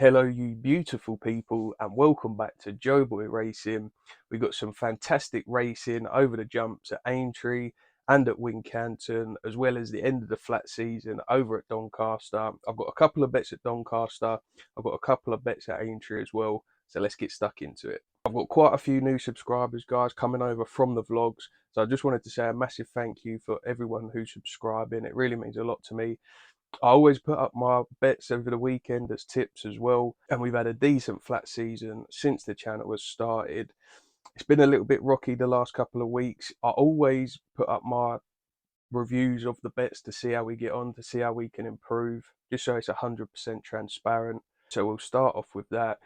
Hello, you beautiful people, and welcome back to Joeboy Racing. We got some fantastic racing over the jumps at Aintree and at Wincanton, as well as the end of the flat season over at Doncaster. I've got a couple of bets at Doncaster, I've got a couple of bets at Aintree as well, so let's get stuck into it. I've got quite a few new subscribers, guys, coming over from the vlogs, so I just wanted to say a massive thank you for everyone who's subscribing. It really means a lot to me. I always put up my bets over the weekend as tips as well, and we've had a decent flat season since the channel was started. It's been a little bit rocky the last couple of weeks. I always put up my reviews of the bets to see how we get on, to see how we can improve, just so it's 100% transparent. So we'll start off with that.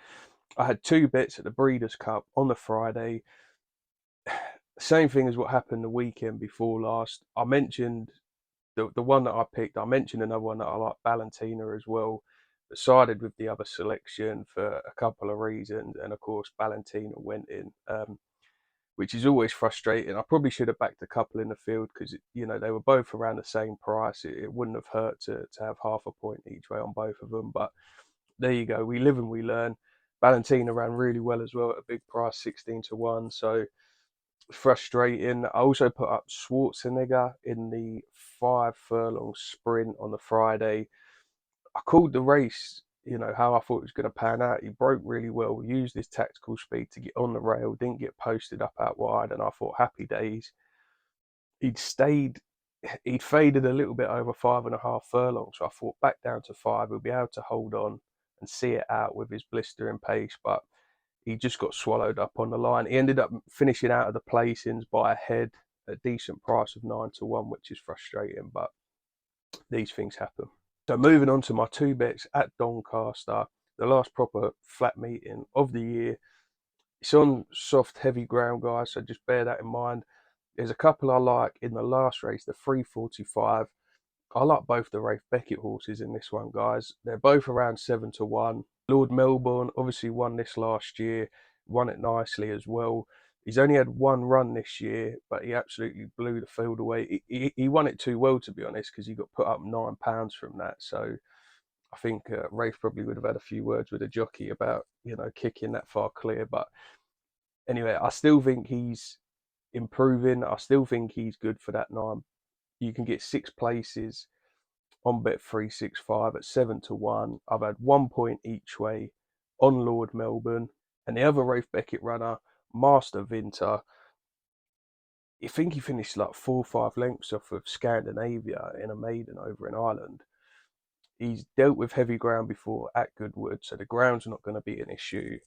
I had two bets at the Breeders' Cup on the Friday. Same thing as what happened the weekend before last. I mentioned the one that I picked. I mentioned another one that I like, Valentina, as well. But sided with the other selection for a couple of reasons, and of course, Valentina went in, which is always frustrating. I probably should have backed a couple in the field because they were both around the same price. It wouldn't have hurt to have half a point each way on both of them. But there you go. We live and we learn. Valentina ran really well as well at a big price, 16-1. So frustrating. I also put up Schwarzenegger in the 5 furlong sprint on the Friday. I called the race, how I thought it was going to pan out. He broke really well, used his tactical speed to get on the rail, didn't get posted up out wide, and I thought happy days. He'd stayed, he'd faded a little bit over 5.5 furlongs, so I thought back down to 5, he'll be able to hold on and see it out with his blistering pace, but he just got swallowed up on the line. He ended up finishing out of the placings by a head, a decent price of 9-1, which is frustrating, but these things happen. So moving on to my two bets at Doncaster, the last proper flat meeting of the year. It's on soft, heavy ground, guys, so just bear that in mind. There's a couple I like in the last race, the 345. I like both the Rafe Beckett horses in this one, guys. They're both around 7-1. Lord Melbourne obviously won this last year, won it nicely as well. He's only had one run this year, but he absolutely blew the field away. He won it too well, to be honest, because he got put up £9 from that. So I think Rafe probably would have had a few words with the jockey about, kicking that far clear. But anyway, I still think he's improving. I still think he's good for that 9. You can get 6 places on bet 365 at 7-1. I've had 1 point each way on Lord Melbourne. And the other Rafe Beckett runner, Master Vinter, I think he finished like 4 or 5 lengths off of Scandinavia in a maiden over in Ireland. He's dealt with heavy ground before at Goodwood, so the ground's not going to be an issue.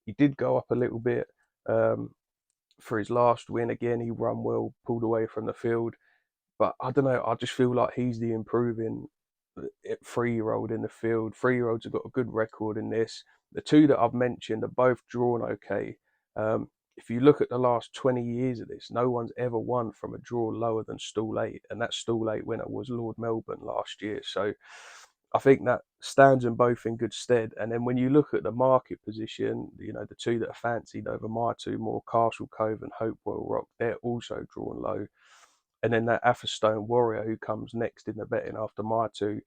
He did go up a little bit for his last win. Again, he run well, pulled away from the field. But I don't know, I just feel like he's the improving 3-year-old in the field. 3-year-olds have got a good record in this. The two that I've mentioned are both drawn okay. If you look at the last 20 years of this, no one's ever won from a draw lower than stall 8, and that stall 8 winner was Lord Melbourne last year. So I think that stands them both in good stead. And then when you look at the market position, the two that are fancied over my two more, Castle Cove and Hopewell Rock, they're also drawn low. And then that Atherstone Warrior, who comes next in the betting after my two,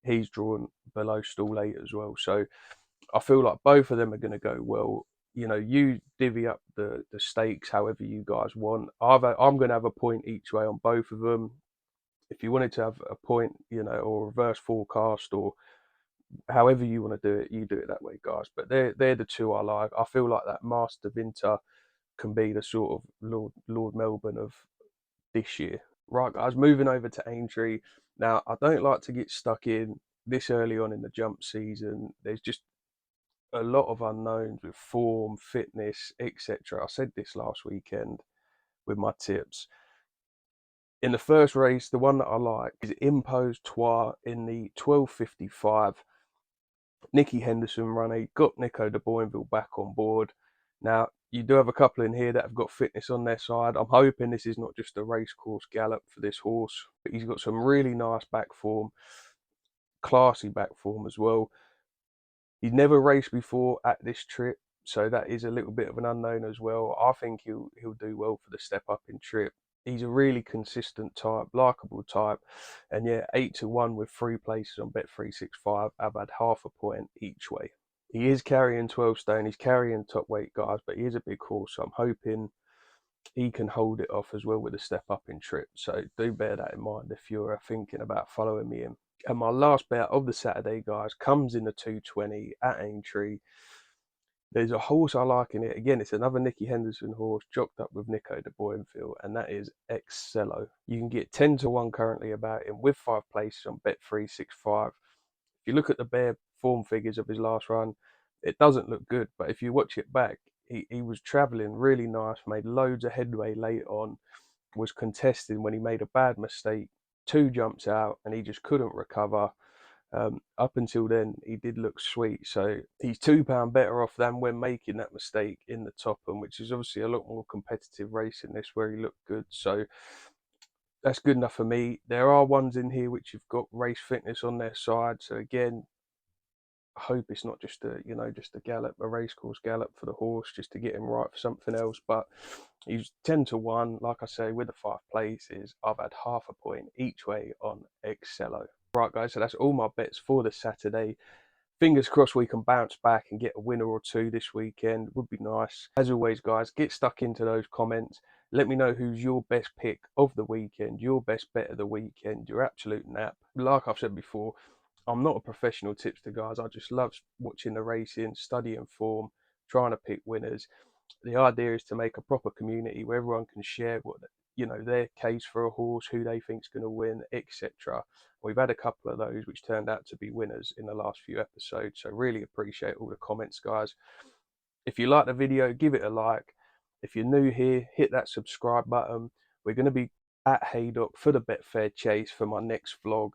he's drawn below stall 8 as well. So I feel like both of them are going to go well. You divvy up the stakes however you guys want. I'm going to have a point each way on both of them. If you wanted to have a point, or reverse forecast, or however you want to do it, you do it that way, guys. But they're the two I like. I feel like that Master Vinter can be the sort of Lord Melbourne of this year. Right, guys, moving over to Aintree. Now, I don't like to get stuck in this early on in the jump season. There's just a lot of unknowns with form, fitness, etc. I said this last weekend with my tips. In the first race, the one that I like is Impose Trois in the 12:55. Nicky Henderson runner, got Nico de Boinville back on board. Now, you do have a couple in here that have got fitness on their side. I'm hoping this is not just a racecourse gallop for this horse, but he's got some really nice back form, classy back form as well. He's never raced before at this trip, so that is a little bit of an unknown as well. I think he'll do well for the step up in trip. He's a really consistent type, likable type, and yeah, 8-1 with 3 places on Bet365. I've had half a point each way. He is carrying 12 stone, he's carrying top weight, guys, but he is a big horse, so I'm hoping he can hold it off as well with a step up in trip. So do bear that in mind if you're thinking about following me in. And my last bet of the Saturday, guys, comes in the 220 at Aintree. There's a horse I like in it. Again, it's another Nicky Henderson horse, jocked up with Nico de Boinville, and that is Excello. You can get 10 to 1 currently about him with 5 places on Bet365. If you look at the bare form figures of his last run, it doesn't look good. But if you watch it back, he was travelling really nice, made loads of headway late on, was contesting when he made a bad mistake, 2 jumps out, and he just couldn't recover. Up until then, he did look sweet. So he's £2 better off than when making that mistake in the top end, which is obviously a lot more competitive race in this where he looked good. So that's good enough for me. There are ones in here which have got race fitness on their side. So again, I hope it's not just a gallop, a racecourse gallop for the horse, just to get him right for something else. But he's 10 to 1. Like I say, with the 5 places, I've had half a point each way on Excello. Right, guys, so that's all my bets for the Saturday. Fingers crossed we can bounce back and get a winner or two this weekend. Would be nice. As always, guys, get stuck into those comments. Let me know who's your best pick of the weekend, your best bet of the weekend, your absolute nap. Like I've said before, I'm not a professional tipster, guys. I just love watching the racing, studying form, trying to pick winners. The idea is to make a proper community where everyone can share their case for a horse, who they think's going to win, etc. We've had a couple of those which turned out to be winners in the last few episodes, so really appreciate all the comments, guys. If you like the video, give it a like. If you're new here, hit that subscribe button. We're going to be at Haydock for the Betfair Chase for my next vlog.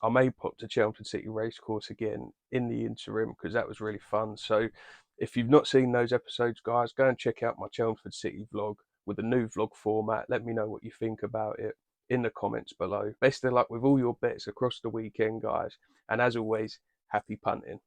I may pop to Chelmsford City Racecourse again in the interim because that was really fun. So if you've not seen those episodes, guys, go and check out my Chelmsford City vlog with the new vlog format. Let me know what you think about it in the comments below. Best of luck with all your bets across the weekend, guys. And as always, happy punting.